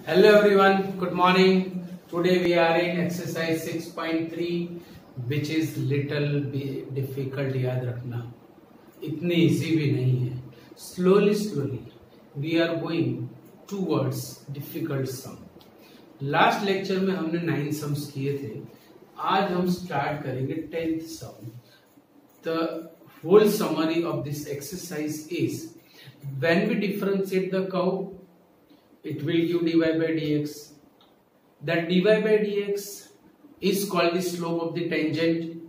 Hello everyone, good morning. Today we are in exercise 6.3 which is little bit difficult. याद रखना इतनी easy भी नहीं है. Slowly we are going towards difficult sum. Last lecture में हमने 9 sums किए थे. आज हम start करेंगे 10th sum. The whole summary of this exercise is when we differentiate the curve, it will give dy by dx. That dy by dx is called the slope of the tangent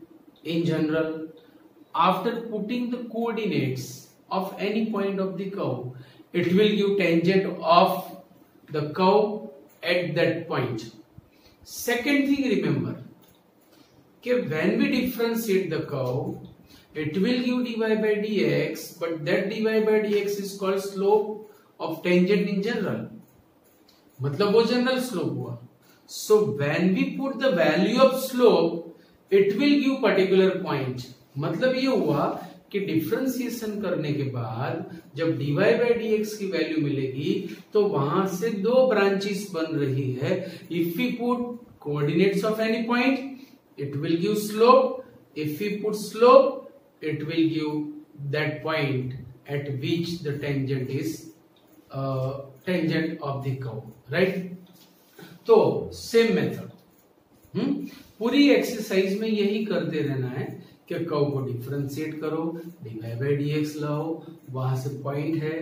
in general. After putting the coordinates of any point of the curve, it will give tangent of the curve at that point. Second thing, remember that when we differentiate the curve, it will give dy by dx, but that dy by dx is called slope of tangent in general. मतलब वो general slope हुआ. So when we put the value of slope it will give particular point. मतलब ये हुआ कि differentiation करने के बाद जब dy बाय dx की वैल्यू मिलेगी तो वहां से दो ब्रांचेस बन रही है. If we put coordinates of any point it will give slope. If we put slope it will give that point at which the tangent is tangent of the curve. Right. तो same method पूरी exercise में यही करते रहना है कि curve को differentiate करो, dy बाय dx लाओ, वहां से पॉइंट है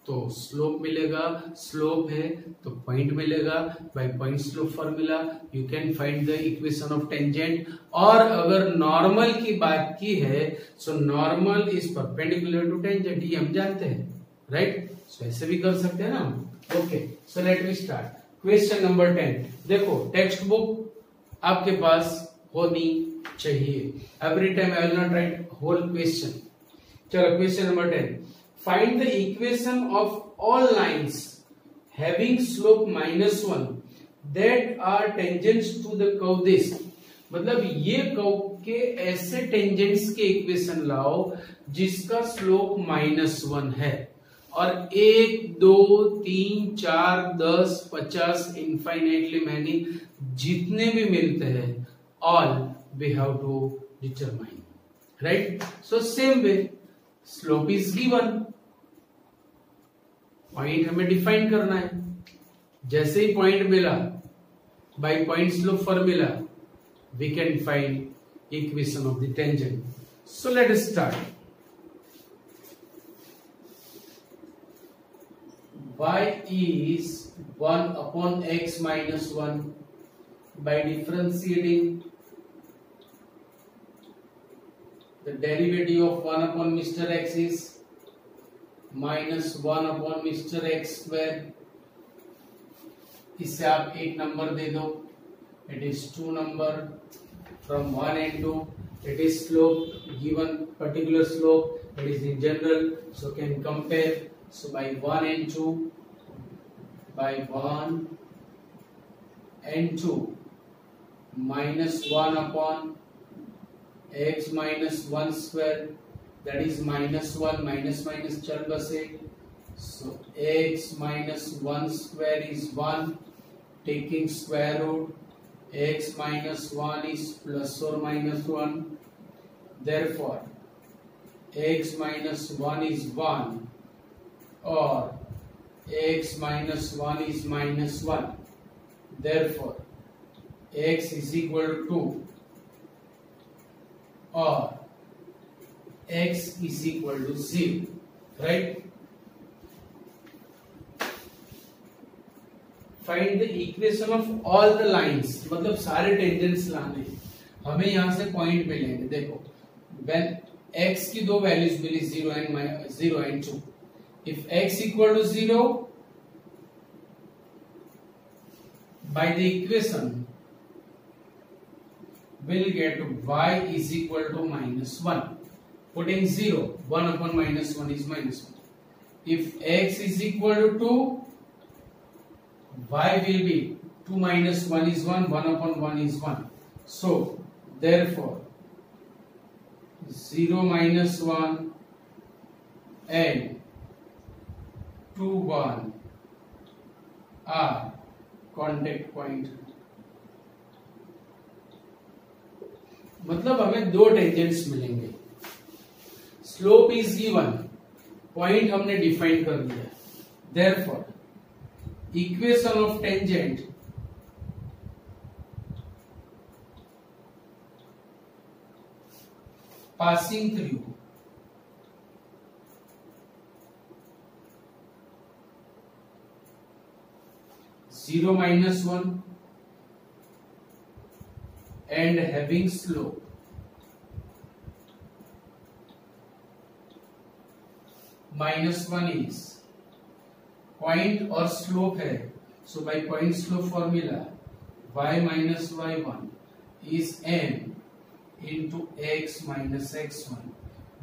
तो स्लोप मिलेगा, स्लोप है तो पॉइंट मिलेगा. By point slope formula you can find the equation of tangent. और अगर नॉर्मल की बात की है so normal is perpendicular to tangent, ये हम जानते हैं. राइट. सो ऐसे भी कर सकते हैं ना. Okay, so let me start. Question number 10. देखो टेक्स्ट बुक आपके पास होनी चाहिए. Every time I will not write whole question. चलो question number 10. Find the equation of all lines having slope -1 that are tangents to the curve this. मतलब ये curve के ऐसे टेंजेंट्स के इक्वेशन लाओ जिसका स्लोप -1 है. और 1, 2, 3, 4, 10, 50 इनफाइनाइटली मैनी जितने भी मिलते हैं all we have to determine. Right. So same way slope is given, point हमें डिफाइन करना है. जैसे ही पॉइंट मिला by point slope formula we can find equation of the tangent. So let us start. y is 1 upon x minus 1 by differentiating the derivative of 1 upon Mr. X is minus 1 upon Mr. X square. इससे आप एक number दे दो. It is 2 number from 1 and 2. It is slope, given particular slope. It is in general, so can compare. So by 1 and 2, by 1 and 2, minus 1 upon x minus 1 square, that is minus 1, minus minus चल बसे. So x minus 1 square is 1, taking square root, x minus 1 is plus or minus 1. Therefore x minus 1 is 1 or x minus 1 is minus 1. Therefore x is equal to 2 or x is equal to 0. Right. Find the equation of all the lines. मतलब सारे tangents लाने. हमें यहां से point मिलेंगे. देखो when x की दो values milli 0 and 2. If x equal to 0, by the equation we'll get y is equal to -1. Putting 0, 1 upon -1 is -1. If x is equal to 2, y will be 2 minus 1 is 1, 1 upon 1 is 1. So therefore 0 minus 1 and 2, 1 are contact point, मतलब हमें दो tangents मिलेंगे। Slope is given, point हमने define कर दिया, therefore equation of tangent passing through zero minus one and having slope minus one is point और slope है, so by point slope formula y minus y1 is m into x minus x1,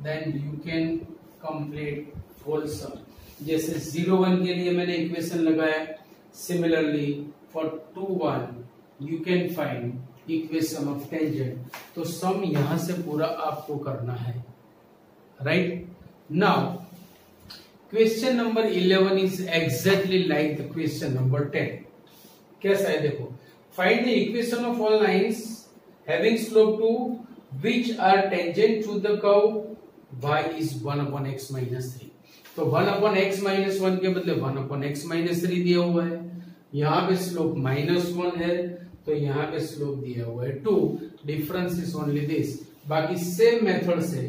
then you can complete whole sum। जैसे 0 1 के लिए मैंने equation लगाया, similarly for 2 1 you can find equation of tangent. तो सम यहां से पूरा आपको करना है, right. Now question number 11 is exactly like the question number 10। कैसा है देखो, find the equation of all lines having slope 2 which are tangent to the curve y is 1 upon x minus 3। तो 1 upon x minus 1 के बदले 1 upon x minus 3 दिया हुआ है, यहाँ पे स्लोप -1 है तो यहाँ पे स्लोप दिया हुआ है 2, डिफरेंस इज ओनली दिस। बाकी सेम मेथड से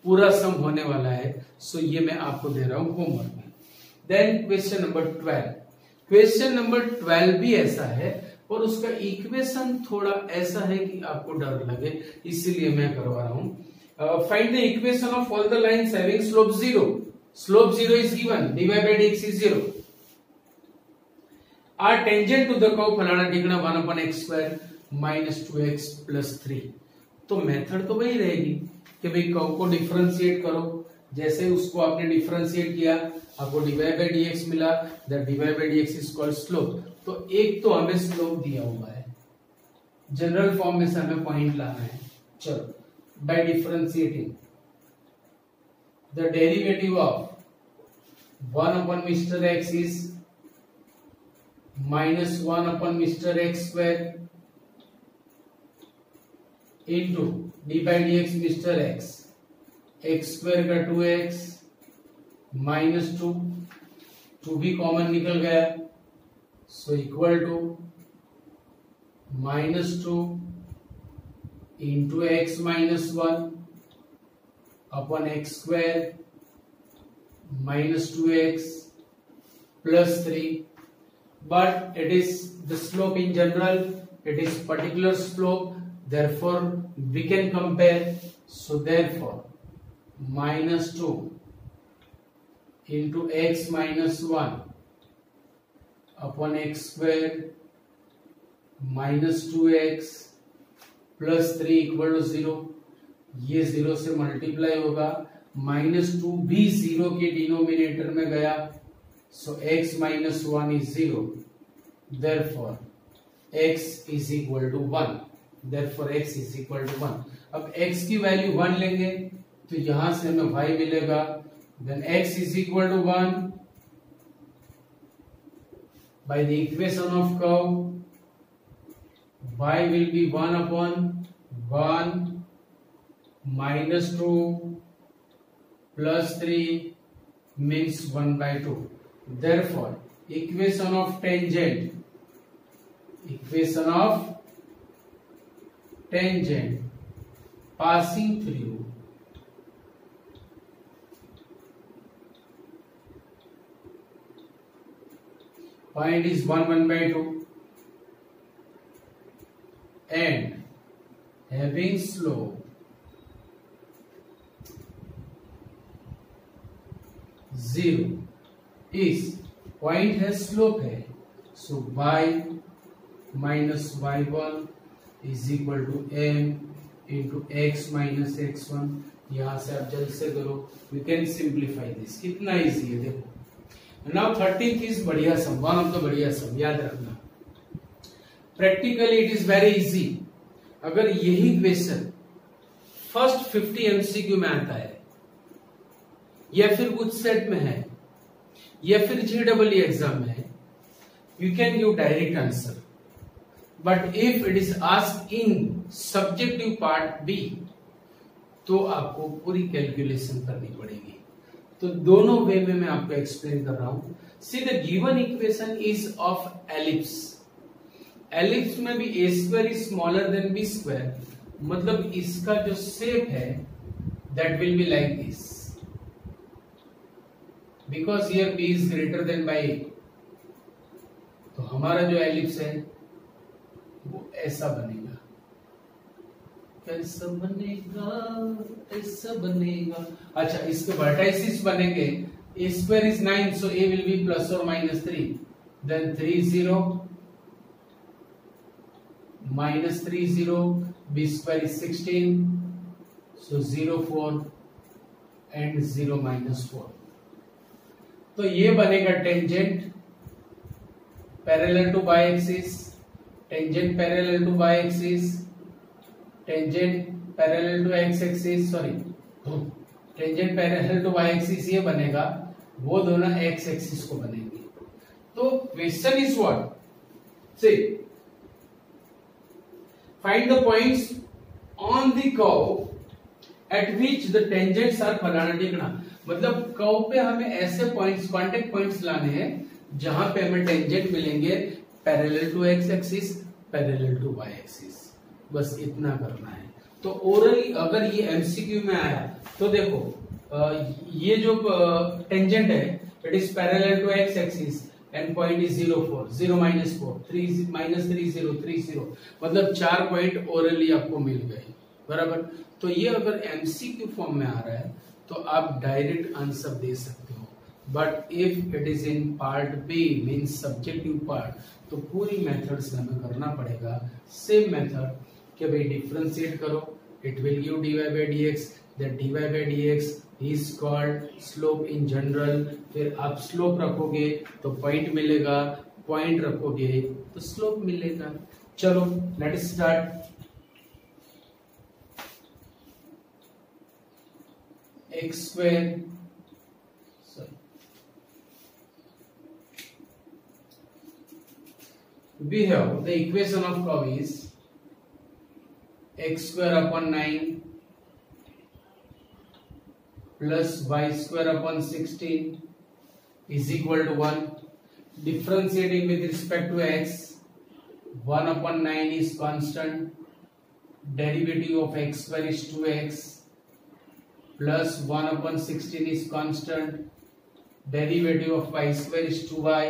पूरा सम होने वाला है, सो ये मैं आपको दे रहा हूं होमवर्क में। Then question number 12, question number 12 भी ऐसा है और उसका इक्वेशन थोड़ा ऐसा है कि आपको डर लगे, इसीलिए मैं करवा रहा हूं। Find the equation of all the lines having slope 0। Slope 0 is given, dy by dx is 0, are tangent to the curve फलाना ढिकना 1 upon x square minus 2x plus 3। तो मेथड तो वही रहेगी कि भाई कर्व को डिफरेंशिएट करो, जैसे उसको आपने डिफरेंशिएट किया आपको dy by dx मिला, that dy by dx is called slope. तो एक तो हमें स्लोप दिया हुआ है, जनरल फॉर्म में से हमें पॉइंट लाना है। चलो, by differentiating the derivative of 1 upon Mr. x is minus 1 upon Mr. x square into d by dx Mr. x, x square का 2x minus 2, 2 भी कॉमन निकल गया, so equal to -2 into x -1 upon x square -2x plus 3, but it is the slope in general, it is particular slope, therefore we can compare, so therefore -2 into x -1 upon x square -2x plus 3 equal to 0। ये 0 से multiply होगा, -2 भी 0 के denominator में गया, so x -1 is 0, therefore x is equal to 1, therefore x is equal to 1। अब x की value 1 लेंगे तो यहां से हमें y मिलेगा, then x is equal to 1 by the equation of curve, y will be 1 upon 1 -2 plus 3 means 1 by 2। Therefore, equation of tangent passing through point is 1 by 2 and having slope 0 is point has slope है, so y minus y1 is equal to m into x minus x1। यहां से आप जल्द से करो, we can simplify this, कितना easy है देखो। नाउ 13th इज बढ़िया सम, वन ऑफ द बढ़िया सम, याद रखना। Practically it is very easy. अगर यही क्वेश्चन फर्स्ट 50 एमसीक्यू में आता है या फिर कुछ सेट में है या फिर JEE एग्जाम में है, you can give direct answer. But if it is asked in subjective part B, तो आपको पूरी कैलकुलेशन करनी पड़ेगी. तो दोनों वे में मैं आपको एक्सप्लेन कर रहा हूं. See the given equation is of ellipse. Ellipse में भी a square is smaller than b square, मतलब इसका जो शेप है that will be like this, because here b is greater than by a. तो हमारा जो एलिप्स है वो ऐसा बनेगा. कैसा बनेगा? ऐसा बनेगा. अच्छा, इसके वर्टाइसिस बनेंगे. A square is 9, so a will be plus और minus 3, then 3 0 minus 3 0, b square is 16, so 0 4 and 0 minus 4. तो ये बनेगा tangent parallel to y axis, tangent parallel to y axis, tangent parallel to x axis, sorry tangent parallel to y axis ये बनेगा, वो दोनों x axis को बनेंगे. तो question is what? See find the points on the curve at which the tangents are फलाना टिकना. मतलब curve पे हमें ऐसे पॉइंट्स, कांटेक्ट पॉइंट्स लाने हैं जहां पे हमें टेंजेंट मिलेंगे parallel to x axis, parallel to y axis. बस इतना करना है. तो ओरली अगर ये एमसीक्यू में आया तो देखो ये जो टेंजेंट है it is parallel to x axis and point is 0 4 0 minus 4 3 minus 3 0 3 0, मतलब 4 पॉइंट ओरली आपको मिल गए. बराबर. तो ये अगर एमसीक्यू फॉर्म में आ रहा है तो आप डायरेक्ट आंसर दे सकते हो. But if it is in part B means subjective part, तो पूरी मेथड से हमें करना पड़ेगा सेम मेथड कि भाई डिफरेंशिएट करो, it will give dy by dx, that dy by dx is called slope in general. फिर आप स्लोप रखोगे तो पॉइंट मिलेगा, पॉइंट रखोगे तो स्लोप मिलेगा. चलो late us start. x square, sorry, we have the equation of curve is x square upon 9 plus y square upon 16 is equal to 1. Differentiating with respect to x, 1 upon 9 is constant, derivative of x square is 2x, plus 1 upon 16 is constant, derivative of y square is 2y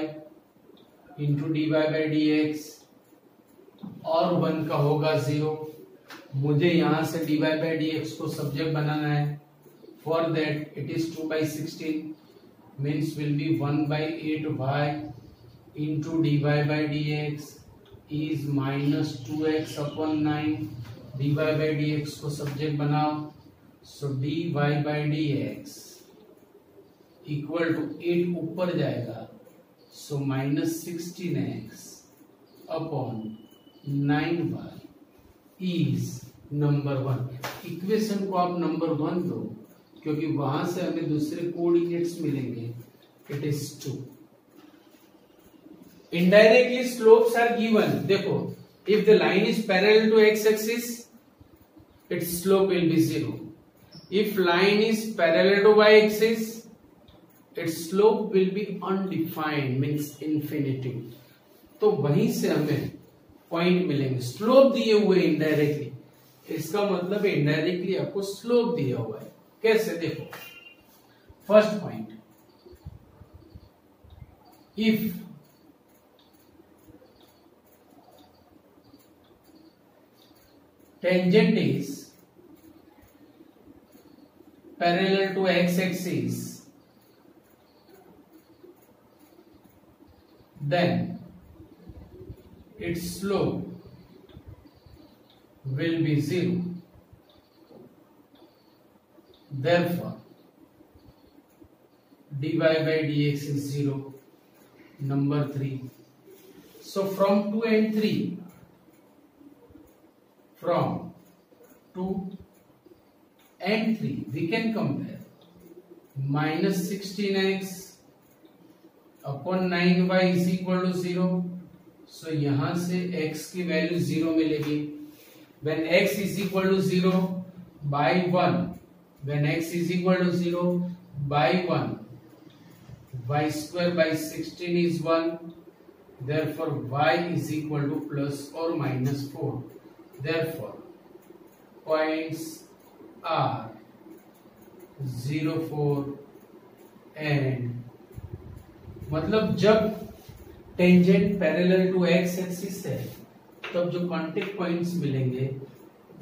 into dy by dx, और 1 का होगा 0. मुझे यहां से dy by dx को subject बनाना है. For that it is 2 by 16 means will be 1 by 8y into dy by dx is minus 2x upon 9. dy by dx को subject बनाओ, so dy by dx equal to 8 ऊपर जाएगा, so minus 16x upon 9y is number 1. Equation को आप number 1 दो क्योंकि वहां से हमें दूसरे कोऑर्डिनेट्स मिलेंगे. It is 2. Indirectly slopes are given. देखो if the line is parallel to x axis its slope will be 0. If line is parallel to y axis its slope will be undefined means infinity. तो वहीं से हमें point मिलेंगे. Slope दिए हुए indirectly, इसका मतलब इनडायरेक्टली आपको स्लोप दिया हुआ है. कैसे? देखो first point, if tangent is parallel to x axis then its slope will be 0. Therefore, dy by dx is 0. Number 3. So from 2 and 3, from 2 and 3, we can compare minus 16x upon 9y is equal to 0। So यहां से x की value 0 मिलेगी। When x is equal to 0 by 1, when x is equal to 0 by 1, y square by 16 is 1, therefore y is equal to plus or minus 4। therefore points are 0, 4 and मतलब जब tangent parallel to x axis है तब जो contact points मिलेंगे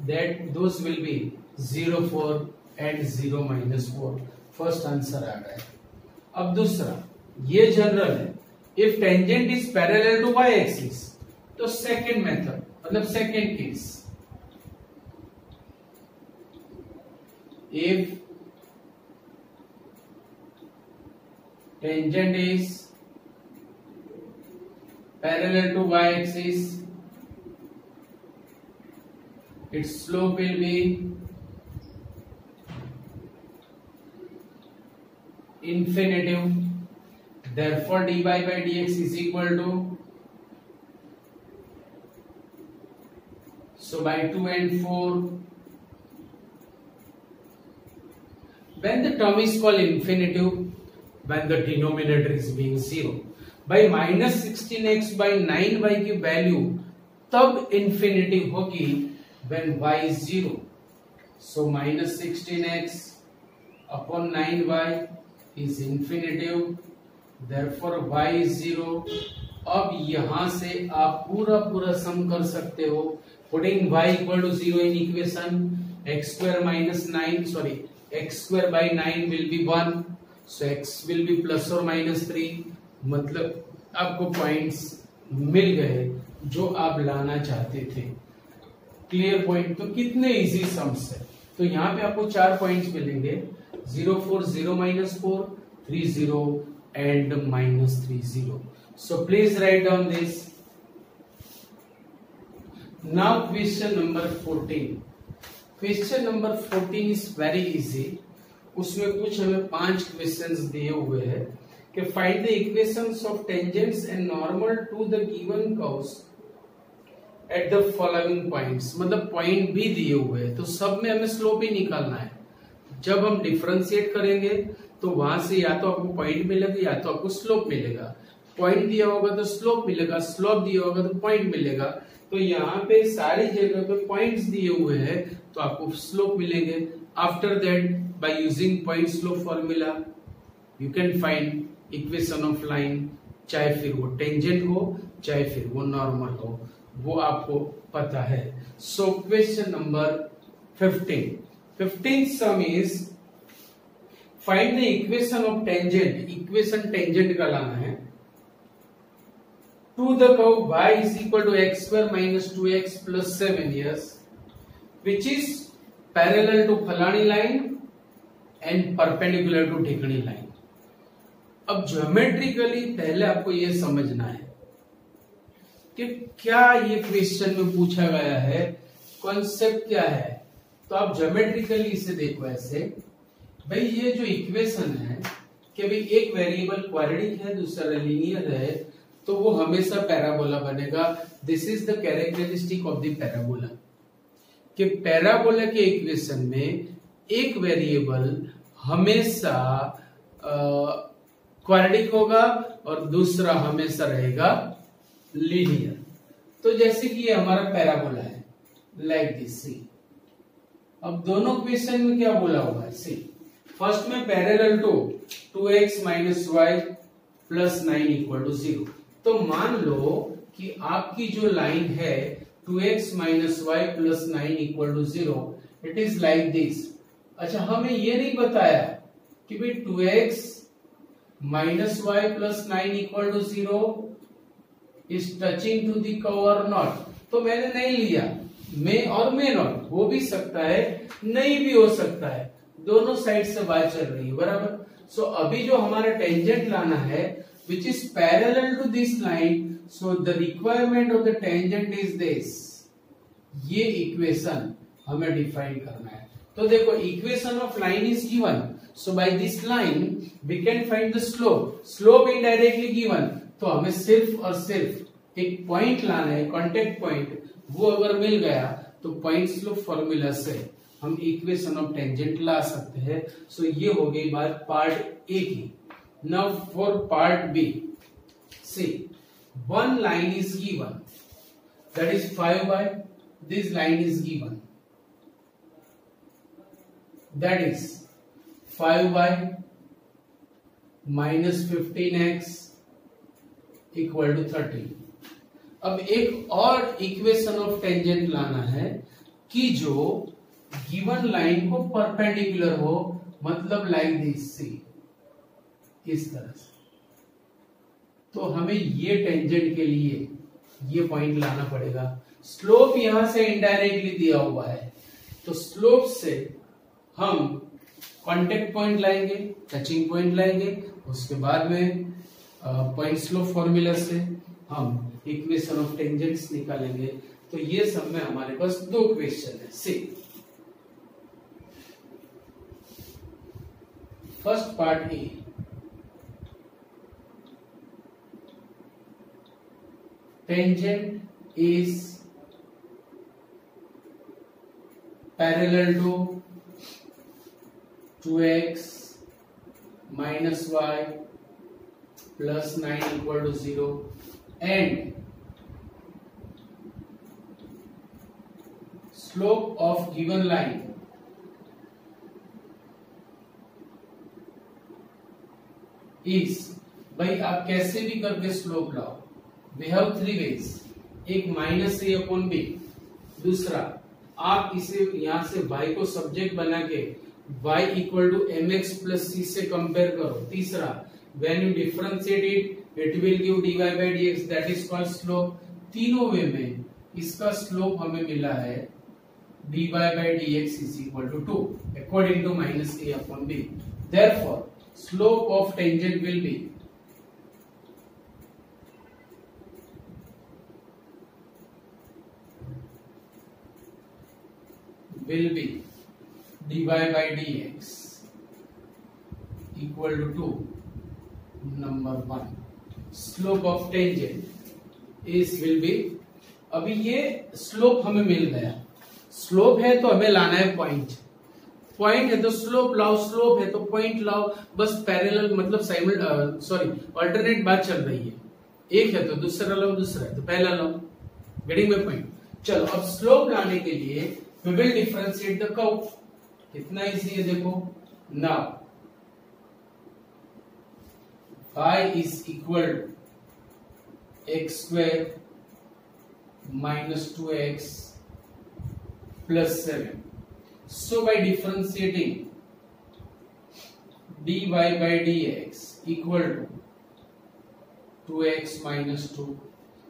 that those will be 0, 4 and 0, -4। First answer आ रहा है। अब दूसरा, ये जनरल है, if tangent is parallel to y axis, तो सेकेंड मेथड मतलब second case, if tangent is parallel to y-axis, its slope will be infinitive, therefore dy by dx is equal to, so by 2 and 4, when the term is called infinitive, when the denominator is being 0, by -16x by 9y की value तब infinity होगी when y is 0। so -16x upon 9y is infinitive, therefore y is 0। अब यहां से आप पूरा सम कर सकते हो, putting y equal to 0 in equation, x square minus 9, sorry, x square by 9 will be 1, so x will be plus or minus 3। मतलब आपको पॉइंट्स मिल गए जो आप लाना चाहते थे। Clear point? तो कितने इजी सम्स है। तो यहाँ पे आपको 4 पॉइंट्स मिलेंगे, 0, 4, 0, -4, 3, 0 and -3, 0। So please write down this. Now question number 14। Question number 14 is very easy. उसमें कुछ हमें 5 क्वेश्चंस दिए हुए हैं कि find the equations of tangents and normal to the given curves at the following points. मतलब point भी दिए हुए हैं, तो सब में हमें स्लोप ही निकालना है। जब हम डिफरेंशिएट करेंगे तो वहां से या तो आपको पॉइंट मिलेगा या तो आपको स्लोप मिलेगा। पॉइंट दिया होगा तो स्लोप मिलेगा, स्लोप दिया होगा तो पॉइंट मिलेगा। तो यहाँ पे सारी जगह पे पॉइंट्स दिए हुए हैं तो आपको स्लोप मिलेंगे। After that by using point slope formula you can find equation of line, चाहे फिर वो टेंजेंट हो चाहे फिर वो नॉर्मल हो, वो आपको पता है। So question number 15 sum is find the equation of tangent. Equation tangent का लाना है to the curve y is equal to x square minus 2x plus 7 years which is parallel to फलानी लाइन एंड परपेंडिकुलर टू ढिकनी line. अब geometrically पहले आपको यह समझना है कि क्या ये क्वेश्चन में पूछा गया है, कॉन्सेप्ट क्या है। तो आप ज्योमेट्रिकली इसे देखो ऐसे, भाई ये जो इक्वेशन है कि भाई एक वेरिएबल क्वाड्रेटिक है दूसरा लीनियर है, तो वो हमेशा पैराबोला बनेगा। This is the characteristic of the parabola कि पैराबोला के इक्वेशन में एक वेरिएबल हमेशा क्वाड्रेटिक होगा और दूसरा हमेशा रहेगा लीनियर। तो जैसे कि ये हमारा पैराबोला है लाइक दिस, सी। अब दोनों क्वेश्चन में क्या बोला हुआ है, सी। फर्स्ट में parallel to 2x minus y plus 9 equal to 0। तो मान लो कि आपकी जो लाइन है 2x minus y plus 9 equal to 0, it is like this. अच्छा, हमें ये नहीं बताया कि भाई 2x minus y plus 9 equal to 0 is touching to the curve और नॉट। तो मैंने नहीं लिया, मे और मे नॉट, हो भी सकता है नहीं भी हो सकता है, दोनों साइड से बात चल रही है, बराबर। सो अभी जो हमारा टेंजेंट लाना है which is parallel to this line, so the requirement of the tangent is this. ये इक्वेशन हमें डिफाइन करना है। तो देखो equation of line is given, so by this line we can find the slope, slope indirectly given, तो हमें सिर्फ और सिर्फ एक पॉइंट लाना है, कांटेक्ट पॉइंट, वो अगर मिल गया तो पॉइंट स्लोप फॉर्मूला से हम इक्वेशन ऑफ टेंजेंट ला सकते हैं। सो ये हो गई बात पार्ट ए की। Now for part B, see one line is given, that is 5y, this line is given, that is 5y minus 15x equal to 30। अब एक और इक्वेशन ऑफ टेंजेंट लाना है कि जो गिवन लाइन को परपेंडिकुलर हो, मतलब लाइक दिस, सी इस तरह से। तो हमें ये टेंजेंट के लिए ये पॉइंट लाना पड़ेगा। स्लोप यहां से इनडायरेक्टली दिया हुआ है, तो स्लोप से हम कांटेक्ट पॉइंट लाएंगे, टचिंग पॉइंट लाएंगे, उसके बाद में पॉइंट स्लोप फॉर्मूला से हम इक्वेशन ऑफ टेंजेंट्स निकालेंगे। तो ये सब में हमारे पास दो क्वेश्चन है। See first part a, tangent is parallel to 2x minus y plus 9 equal to 0 and slope of given line is, भाई आप कैसे भी करके स्लोप लाओ, we have three ways, एक माइनस ए अपॉन बी, दूसरा आप इसे यहां से y को सब्जेक्ट बना के y equal to m x plus c से कंपेयर करो, तीसरा when you differentiate it will give dy by dx, that is called slope. तीनों वे में इसका स्लोप हमें मिला है dy by dx is equal to 2 according to minus a upon b. Therefore slope of tangent will be dy by dx equal to 2, number 1। Slope of tangent is will be, अभी ये slope हमें मिल गया, slope है तो हमें लाना है point, point है तो स्लोप लाओ, स्लोप है तो पॉइंट लाओ, बस पैरेलल मतलब अल्टरनेट बात चल रही है, एक है तो दूसरा लाओ, दूसरा है तो पहला लाओ, गेटिंग माय पॉइंट। चलो अब स्लोप लाने के लिए we will differentiate the curve, कितना इजी है देखो। now y is equal to x square minus 2x plus 7, so by differentiating dy by dx equal to 2x minus 2,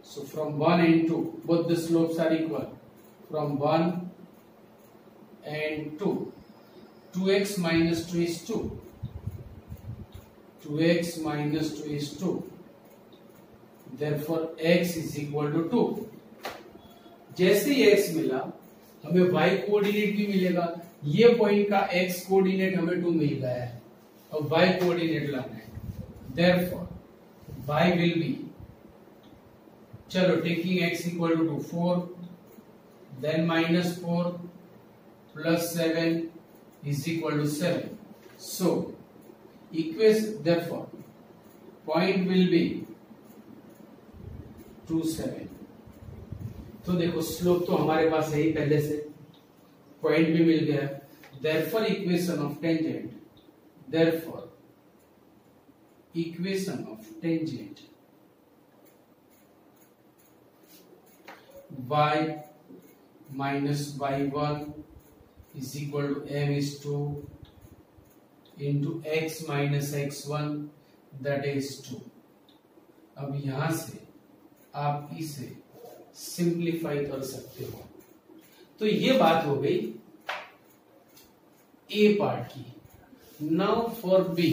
so from 1 and 2 both the slopes are equal, from 1 and 2, 2x minus 2 is 2, 2x minus 2 is 2, therefore x is equal to 2। जैसे ही x मिला हमें y coordinate भी मिलेगा, ये point का x coordinate हमें 2 मिल गया है, अब y कोऑर्डिनेट लाना है, therefore y will be, चलो taking x equal to 4, then minus 4 plus 7 is equal to 7, so equation, therefore point will be 2 7। तो देखो स्लोप तो हमारे पास है ही पहले से, पॉइंट भी मिल गया, therefore equation of tangent, therefore equation of tangent y minus y1 is equal to m is 2 into x minus x1 that is 2। अब यहां से आप इसे सिंप्लीफाई कर सकते हो। तो ये बात हो गई ए पार्ट की। नाउ फॉर बी,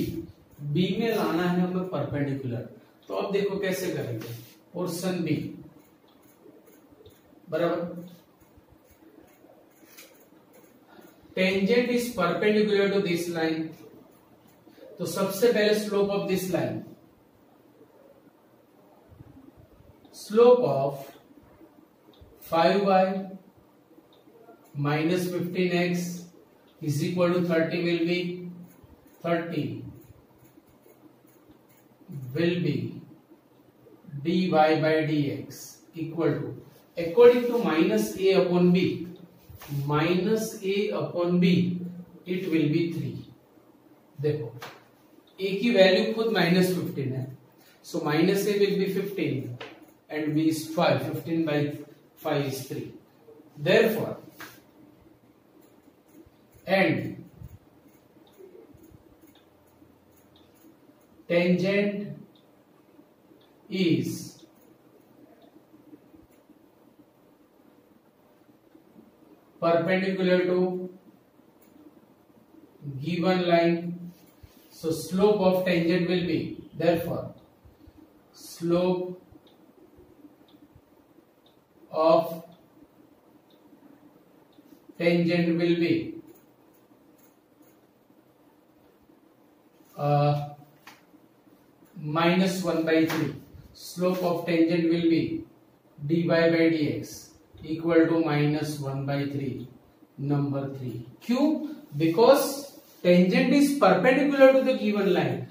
बी में लाना है हमें परपेंडिकुलर, तो अब देखो कैसे करेंगे। पोर्शन बी बराबर tangent is perpendicular to this line, तो सबसे पहले slope of this line, slope of 5y minus 15x is equal to 30 will be 30 will be dy by dx equal to, according to minus a upon b, minus a upon b it will be 3. देखो a की value खुद minus 15 है, so minus a will be 15 and b is 5. 15 by 5 is 3. Therefore, and tangent is perpendicular to given line. So slope of tangent will be, therefore slope of tangent will be minus 1 by 3. Slope of tangent will be dy by dx equal to minus 1 by 3. Number 3. क्यों? Because tangent is perpendicular to the given line,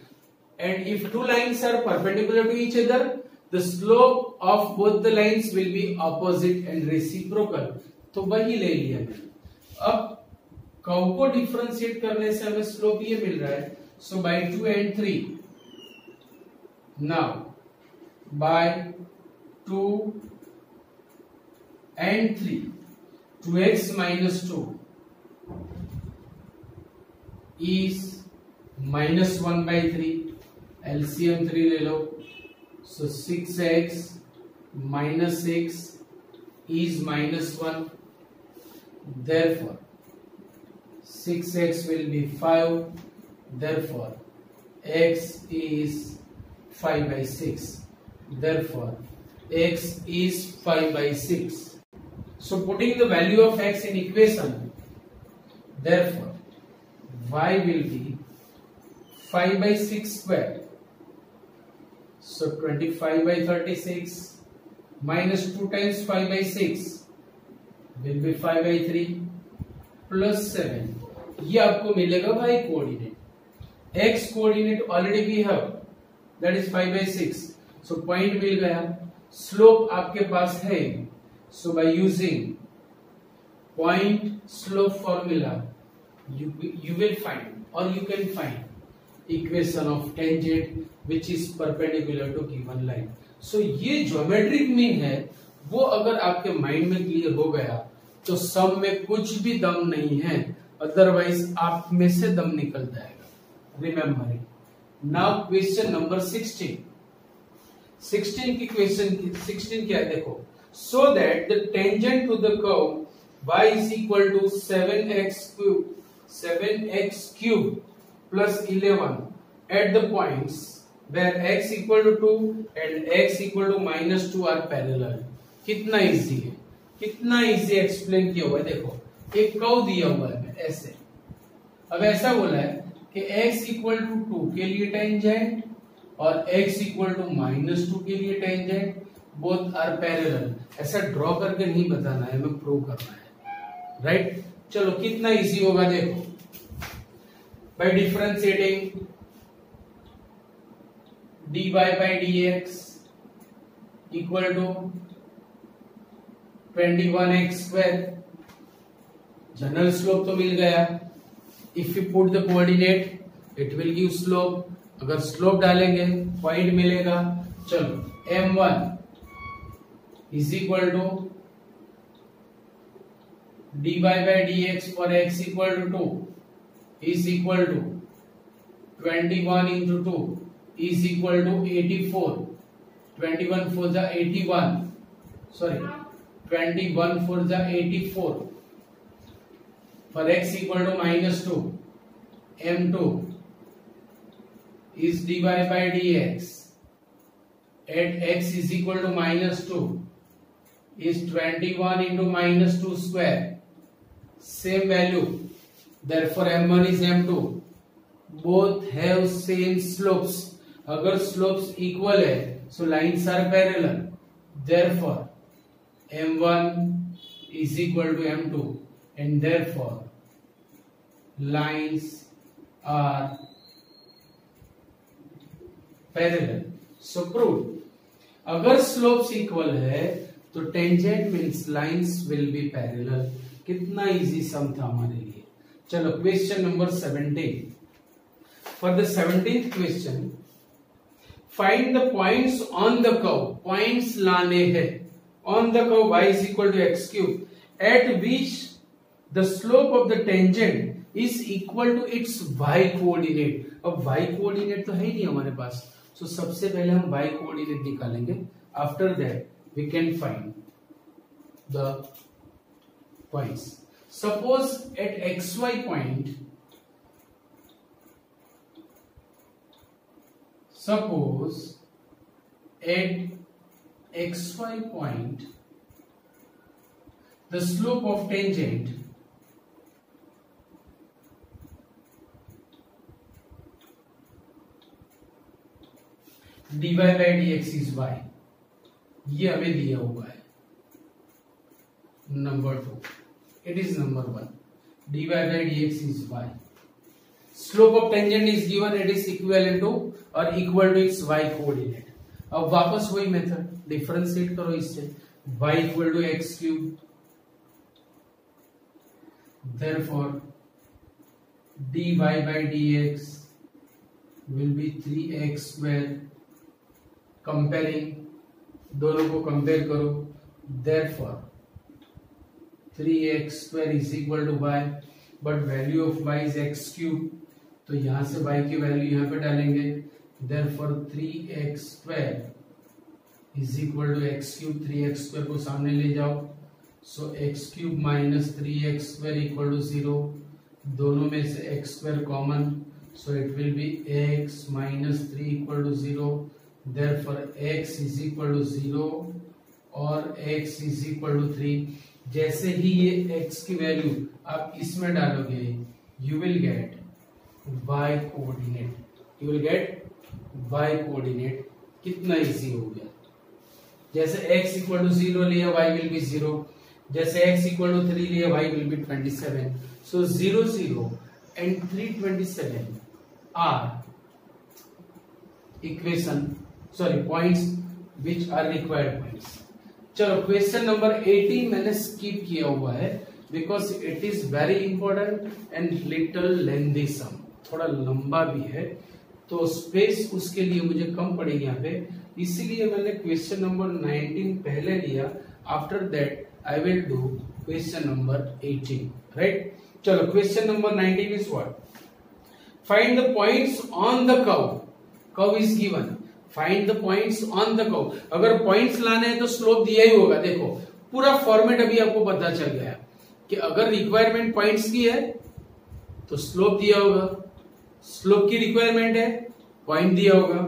and if two lines are perpendicular to each other, the slope of both the lines will be opposite and reciprocal. तो वही ले लिया मैंने. अब curve को differentiate करने से हमें स्लोप ये मिल रहा है, so by 2 and 3. Now by 2 and 3, 2x minus 2 is minus 1 by 3. LCM 3 ले लो, so 6x minus 6 is minus 1. Therefore 6x will be 5. Therefore x is 5 by 6. Therefore x is 5 by 6. So putting the value of x in equation, therefore y will be 5 by 6 square. So 25 by 36 minus 2 times 5 by 6 will be 5 by 3 plus 7. ये आपको मिलेगा y coordinate. x coordinate already we have, that is 5 by 6. So point मिल गया. Slope आपके पास है, so by using point slope formula you will find or you can find equation of tangent which is perpendicular to given line. So ये geometric mean है, वो अगर आपके माइंड में क्लियर हो गया तो सम में कुछ भी दम नहीं है, अदरवाइज आप में से दम निकल जाएगा. Remember it. Now question number 16. 16 की क्वेश्चन 16 क्या है देखो. So that the tangent to the curve y is equal to 7x cube plus 11 at the points where x equal to 2 and x equal to minus 2 are parallel. कितना easy है, कितना easy explain किया हुआ है. देखो एक curve दिया हुआ है ऐसे, अब ऐसा बोला है कि x इक्वल टू 2 के लिए टेंजेंट और x इक्वल टू माइनस 2 के लिए टेंजेंट, बोथ आर पैरेलल. ऐसा ड्रॉ करके नहीं बताना है, हमें प्रूव करना है. राइट चलो कितना इजी होगा देखो. By differentiating dy by dx equal to 21x square. General slope तो मिल गया. If you put the coordinate it will give slope. अगर स्लोप डालेंगे पॉइंट मिलेगा. चलो m1 is equal to dy by dx for x equal to 2 is equal to 21 into 2 is equal to 84. 21 for the 81. Sorry, 21 for the 84. For x equal to minus 2, m2 is dy by dx at x is equal to minus 2 is 21 into minus 2 square. Same value. Therefore m1 is m2 both have same slopes, अगर slopes equal है so lines are parallel, therefore M1 is equal to M2 and therefore lines are parallel. So prove, अगर slopes equal है तो tangent means lines will be parallel. कितना easy sum था हमारे लिए। चलो question number 17। For the 17th question, find the points on the curve. Points लाने हैं on the curve y is equal to x cube at which the slope of the tangent is equal to its y coordinate. अब y coordinate तो है ही नहीं हमारे पास, so सबसे पहले हम y coordinate निकालेंगे. After that we can find the points. Suppose at xy point, suppose at xy point the slope of tangent dy by dx is y, ये हमें दिया हुआ है number 2, it is number 1, dy by dx is y. Slope of tangent is given, it is equivalent to or equal to its y coordinate. अब वापस वही method, differentiate करो इससे, y equal to x cube, therefore dy by dx will be 3x square. Comparing, दोनों को compare करो, therefore 3x square is equal to y, but value of y is x cube, तो यहां से y की value यहां पे डालेंगे, therefore 3x square is equal to x cube. 3x square को सामने ले जाओ, so x cube minus 3x square equal to 0. दोनों में से x square common, so it will be x minus 3 equal to 0. therefore x is equal to 0 और x is equal to 3. जैसे ही ये x की वैल्यू आप इसमें डालोगे, you will get y coordinate, you will get y coordinate. कितना easy हो गया। जैसे x equal to 0 लिया, y will be 0. जैसे x equal to 3 लिया, y will be 27. So 0 0 and 327 are points which are required points. चलो question number 18 मैंने skip किया हुआ है because it is very important and little lengthy sum, थोड़ा लंबा भी है तो स्पेस उसके लिए मुझे कम पड़ेगी यहाँ पे, इसीलिए मैंने क्वेश्चन नंबर 19 पहले लिया. After that I will do question number 18, right. चलो question number 19 is what? Find the points on the curve. Curve is given, find the points on the curve. अगर पॉइंट्स लाने हैं तो स्लोप दिया ही होगा. देखो पूरा फॉर्मेट अभी आपको पता चल गया कि अगर रिक्वायरमेंट पॉइंट्स की है तो स्लोप दिया होगा, स्लोप की रिक्वायरमेंट है पॉइंट दिया होगा.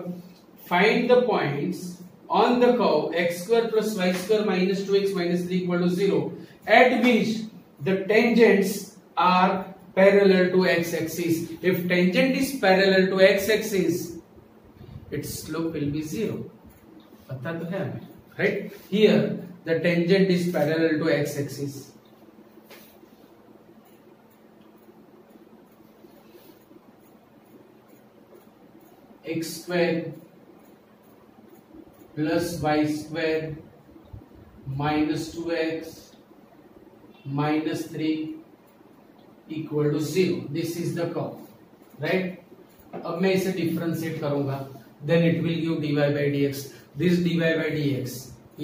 Find the points on the curve x square plus y square minus 2x minus 3 equal to 0 at which the tangents are parallel to x axis. If tangent is parallel to x axis its slope will be 0. पता तो है हमें, right? Here the tangent is parallel to x axis. X square plus y square minus 2x minus 3 equal to 0. This is the curve, right? अब मैं इसे differentiate करूंगा, then it will give dy by dx. This dy by dx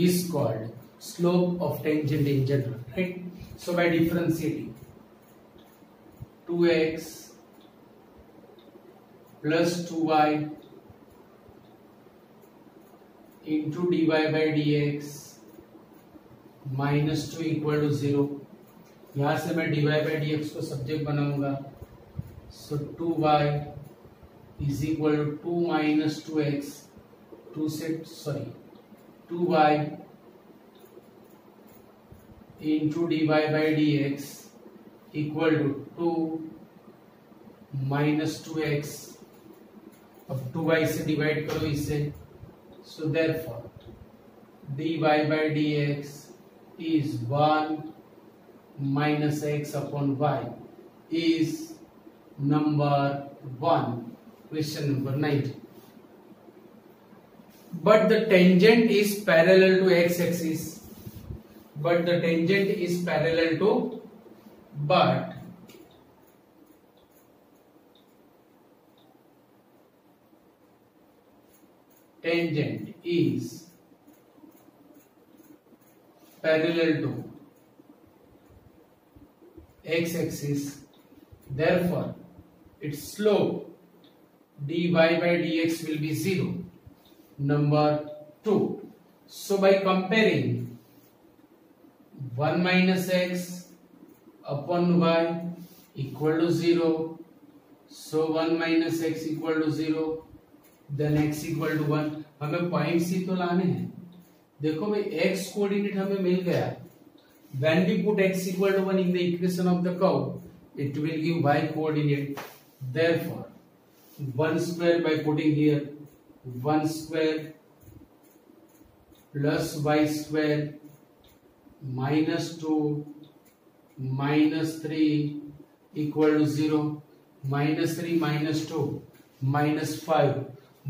is called slope of tangent in general, right? So by differentiating 2x plus 2y into dy by dx minus 2 equal to 0. यहां से मैं dy by dx को subject बनाऊंगा, so 2y is equal to 2 minus 2x, 2y into dy by dx equal to 2 -2x, अब 2y से divide करो इसे, so therefore dy by dx is 1 minus x upon y is number 1. Question number 19. But the tangent is parallel to x-axis. But the tangent is parallel to, but tangent is parallel to x-axis, therefore its slope dy by dx will be 0. Number 2. So by comparing 1 minus x upon y equal to 0, so 1 minus x equal to 0, then x equal to 1. हमें points ही तो लाने हैं. देखो भाई x coordinate हमें मिल गया. When we put x equal to 1 in the equation of the curve, it will give y coordinate. Therefore, 1 square by putting here 1 square plus y square minus 2 minus 3 equal to 0. Minus 3 minus 2 minus 5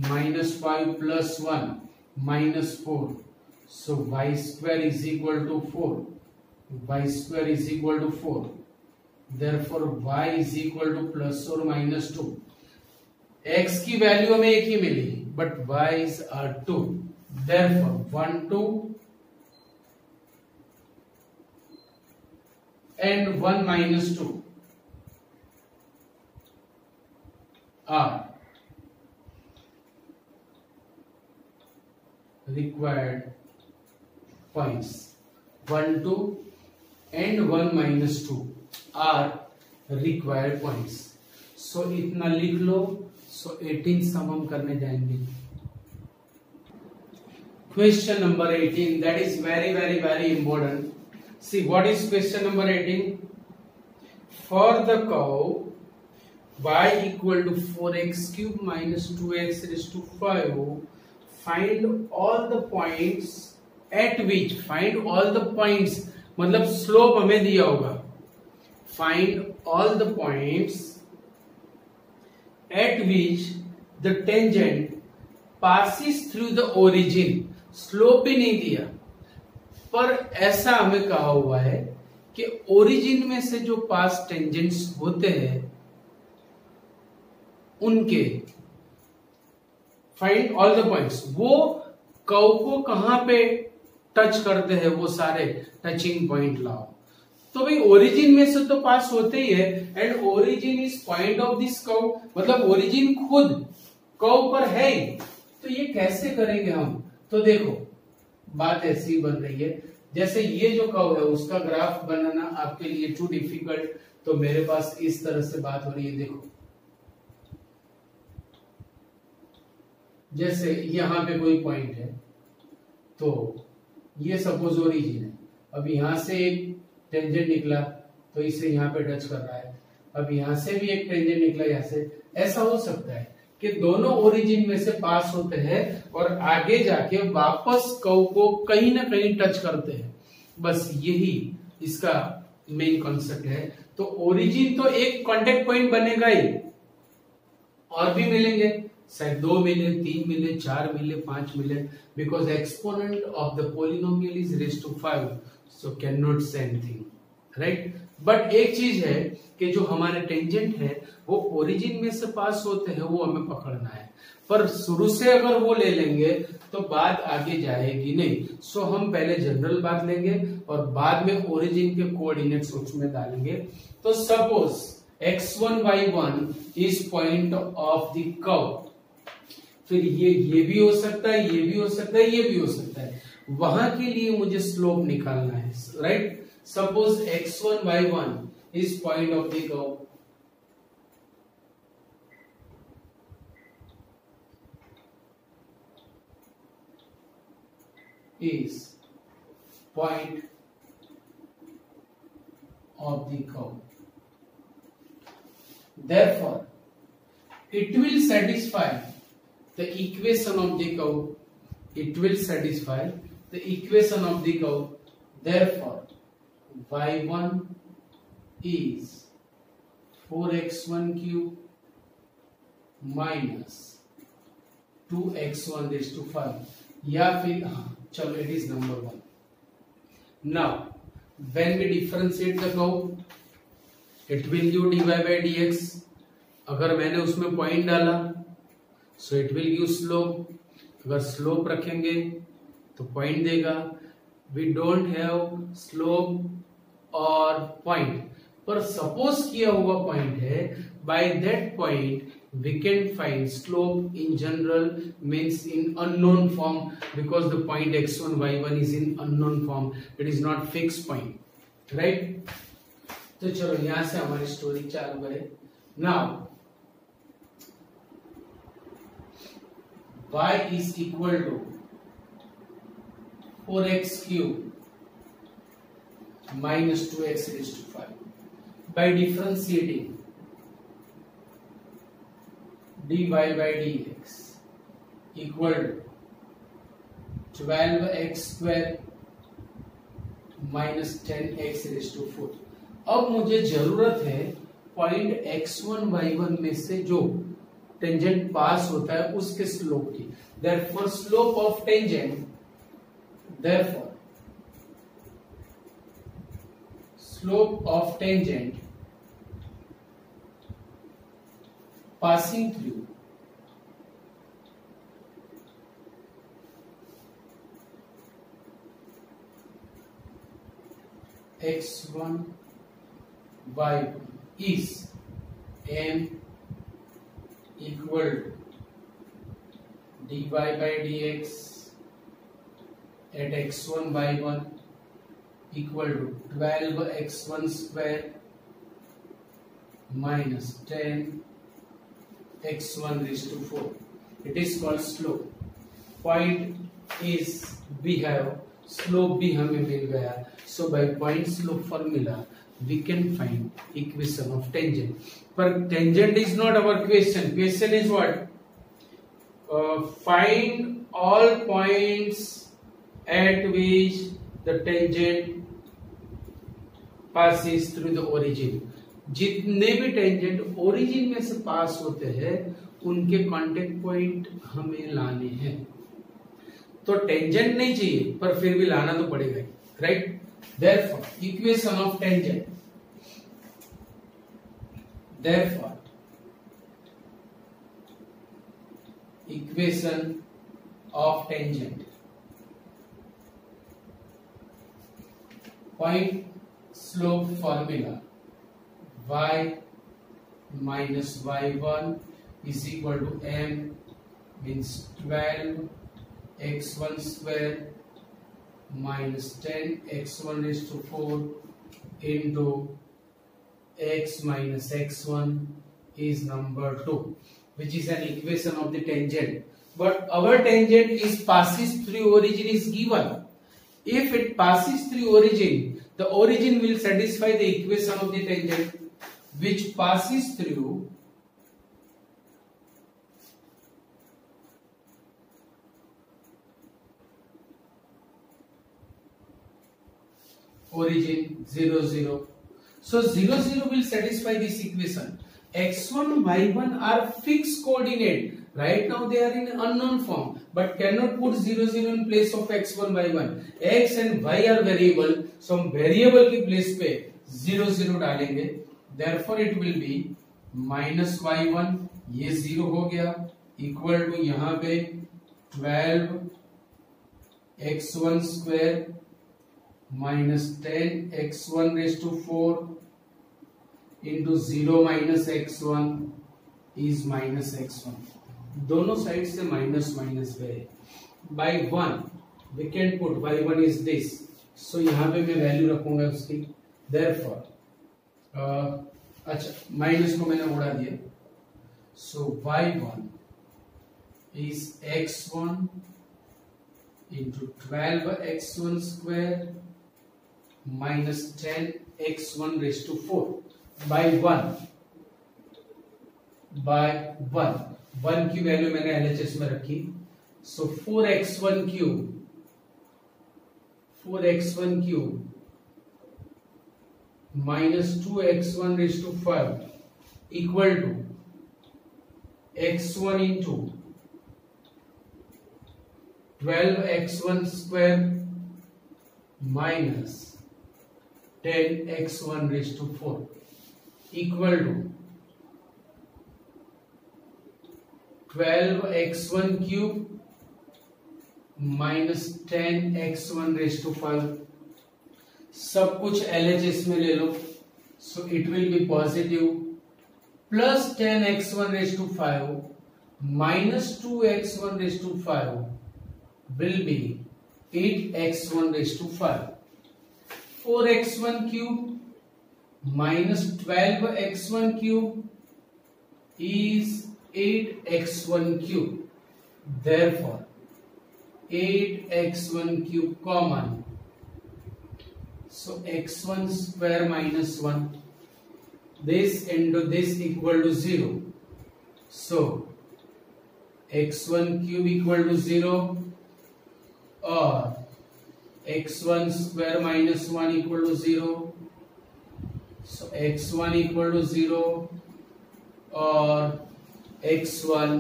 minus 5 plus 1 minus 4. So y square is equal to 4. Y square is equal to 4. Therefore y is equal to plus or minus 2. x की value हमें एक ही मिली, but y's are 2. Therefore 1 2 and 1 minus 2 are required points. 1 2 and 1 minus 2 are required points. So इतना लिख लो. So 18 सम हम करने जाएंगे. Question number 18, that is very very very important. See what is question number 18. For the curve y equal to 4x cube minus 2x raised to 5, find all the points at which, find all the points मतलब slope हमें दिया होगा. Find all the points at which the tangent passes through the origin. Slope ही नहीं दिया, पर ऐसा हमें कहा हुआ है कि ओरिजिन में से जो पास टेंजेंट्स होते हैं उनके फाइंड ऑल द पॉइंट्स, वो कर्व को कहां पे टच करते हैं, वो सारे टचिंग पॉइंट लाओ. तो भाई ओरिजिन में से तो पास होते ही है, and origin is point of this curve, मतलब ओरिजिन खुद कर्व पर है ही. तो ये कैसे करेंगे हम? तो देखो बात ऐसी बन रही है, जैसे ये जो कर्व है उसका ग्राफ बनाना आपके लिए टू डिफिकल्ट, तो मेरे पास इस तरह से बात हो रही है. देखो जैसे यहां पे कोई पॉइंट है, तो ये सपोज ओरिजिन है. अब यहां से एक टेंजेंट निकला तो इसे यहां पे टच कर रहा है. अब यहां से भी एक टेंजेंट निकला यहां से. ऐसा हो सकता है कि दोनों ओरिजिन में से पास होते हैं और आगे जाके वापस कर्व को कहीं ना कहीं टच करते हैं. बस यही इसका मेन कॉन्सेप्ट है. तो ओरिजिन तो एक कांटेक्ट पॉइंट बनेगा ही, और भी मिलेंगे, शायद 2 मिले, 3 मिले, 4 मिले, 5 मिले, because exponent of the polynomial is raised to 5, so can not say anything, right. But एक चीज है कि जो हमारे टेंजेंट है वो ओरिजिन में से पास होते हैं, वो हमें पकड़ना है. पर शुरू से अगर वो ले लेंगे तो बात आगे जाएगी नहीं. सो हम पहले जनरल बात लेंगे और बाद में ओरिजिन के कोऑर्डिनेट्स उसमें डालेंगे. तो suppose x1 y1 is point of the curve. फिर ये भी हो सकता है, ये भी हो सकता है, ये भी हो सकता है. वहां के लिए मुझे स्लोप निकालना है, right. Suppose x1 y1 is point of the curve. Is point of the curve. Therefore, it will satisfy the equation of the curve. It will satisfy the equation of the curve. Therefore, y1 is 4x1 cube minus 2x1 raised to 5, या फिर चलो it is number 1. Now when we differentiate the curve, it will give dy by dx. अगर मैंने उसमें point डाला so it will give slope. अगर slope रखेंगे तो पॉइंट देगा. We don't have slope और पॉइंट, पर सपोज किया हुआ पॉइंट है. By that point we can find slope in general, means in unknown form, because the point x1 y1 is in unknown form. It is not fixed point, right? तो चलो यहां से हमारी story चालू करें. Now y is equal to 4x cube minus 2x raised to 5. By differentiating dy by dx equal to 12x square minus 10x raised to 4. अब मुझे जरूरत है पॉइंट x1 y1 में से जो टेंजेंट पास होता है उसके स्लोप की. Therefore slope of tangent, therefore slope of tangent passing through x1 y1 is m equal to dy by dx at x1 y1 equal to 12x1 square minus 10x1 raised to 4. It is called slope. Point is we have slope भी हमें मिल गया. So by point slope formula we can find equation of tangent. But tangent is not our question. Question is what? Find all points at which the tangent passes through the origin. जितने भी tangent origin में से पास होते हैं उनके contact point हमें लाने हैं. तो टेंजेंट नहीं चाहिए पर फिर भी लाना तो पड़ेगा, right? Therefore equation of tangent, therefore equation of tangent, point slope formula y minus y1 is equal to m, means 12 x1 square minus 10 x1 raised to 4 into x minus x1 is number 2, which is an equation of the tangent. But our tangent is passes through origin is given. If it passes through origin, the origin will satisfy the equation of the tangent, which passes through origin 0 0. So 0 0 will satisfy this equation. x1 y1 are fixed coordinate. Right now they are in unknown form, but cannot put 0 0 in place of x1 y1. x and y are variable, so हम variable की place पे 0 0 डालेंगे. Therefore it will be minus y1, ये 0 हो गया, equal to यहाँ पे 12 x1 square minus 10 x1 raised to 4 into 0 minus x1 is minus x1. दोनों साइड से माइनस माइनस गए. By 1 we can put y1 is this, so यहाँ पे मैं वैल्यू रखूंगा उसकी. therefore अच्छा माइनस को मैंने उड़ा दिया, so y1 is x1 into 12 x1 square minus 10 x1 raised to 4 by 1. By 1 की वैल्यू मैंने एलएचएस में रखी, so 4x1 cube minus 2x1 raise to 5 equal to x1 into 12x1 square minus 10x1 raise to 4 equal to 12x1 cube minus 10x1 raise to 5। सब कुछ LHS में ले लो, so it will be positive, plus 10x1 raise to 5 minus 2x1 raise to 5 will be 8x1 raised to 5. 4x1 cube minus 12x1 cube is 8x1 cube. Therefore, 8x1 cube common. So x1 square minus 1. This into this equal to 0. So x1 cube equal to 0. और x1 square minus 1 equal to 0, so x1 equal to 0 और x1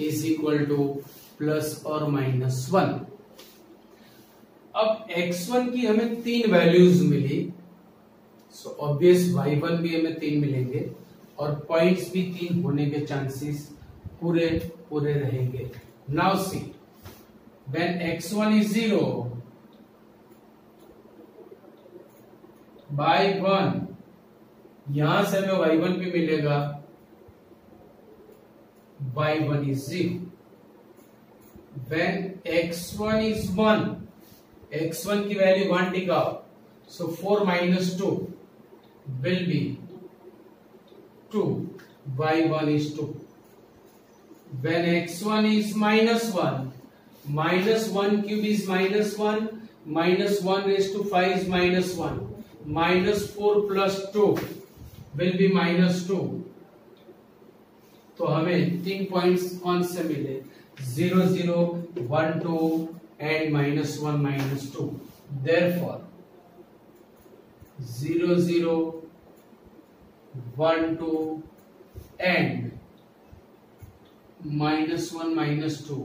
is equal to plus और minus 1। अब x1 की हमें 3 values मिली, so obvious y1 भी हमें 3 मिलेंगे और पॉइंट्स भी 3 होने के चांसेस पूरे रहेंगे। Now see when x1 is 0 by 1, यहां से हमें y1 भी मिलेगा, y1 is 0। when x1 is 1, x1 की value 1 टिकाओ, so 4 minus 2 will be 2, y1 is 2। when x1 is minus 1, minus 1 cube is minus 1, minus 1 raised to 5 is minus 1, minus 4 plus 2 will be minus 2। तो हमें 3 points कौन से मिले, 0 0 1 2 and minus 1 minus 2। Therefore 0 0 1 2 and minus 1 minus 2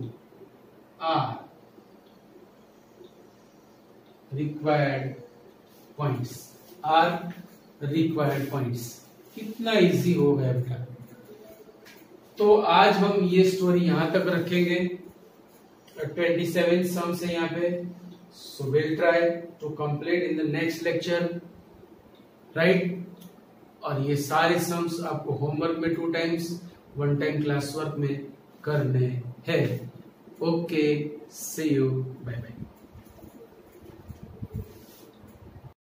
are required points, कितना easy हो गया बेटा। तो आज हम ये स्टोरी यहां तक रखेंगे, 27 सम्स है यहाँ पे, so will try to complete in the next lecture, right. और ये सारे सम्स आपको होमवर्क में 2 टाइम्स 1 टाइम क्लास वर्क में करने हैं। Okay, see you. Bye bye.